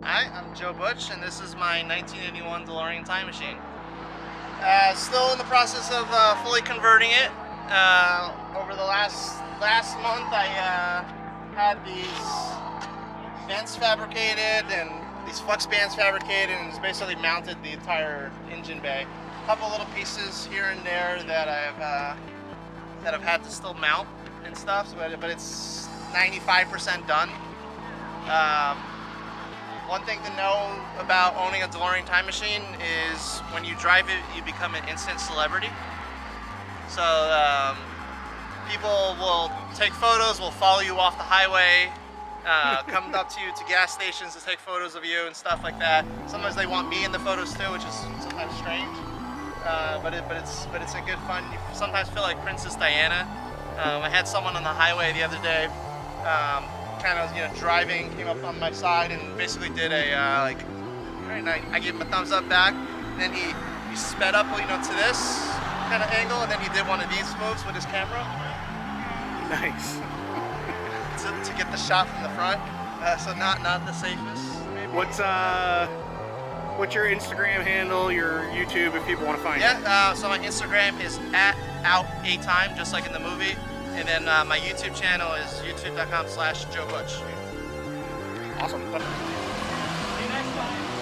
Hi, I'm Joe Butch, and this is my 1981 DeLorean time machine. Still in the process of fully converting it. Over the last month, I had these vents fabricated and these flux bands fabricated, and it's basically mounted the entire engine bay. A couple little pieces here and there that I've had to still mount and stuff, but it's 95% done. One thing to know about owning a DeLorean time machine is when you drive it, you become an instant celebrity. So people will take photos, will follow you off the highway, come up to you to gas stations to take photos of you and stuff like that. Sometimes they want me in the photos too, which is sometimes strange. But it's a good fun. You sometimes feel like Princess Diana. I had someone on the highway the other day. Kind of driving, came up on my side and basically did a like, and I gave him a thumbs up back, and then he sped up to this kind of angle, and then he did one of these moves with his camera. Nice. to get the shot from the front. So not the safest. Maybe. What's your Instagram handle, your YouTube, if people want to find you? Yeah. So my Instagram is @OUTATIME, just like in the movie. And then my YouTube channel is youtube.com/Joe Butch. Awesome. See you next time.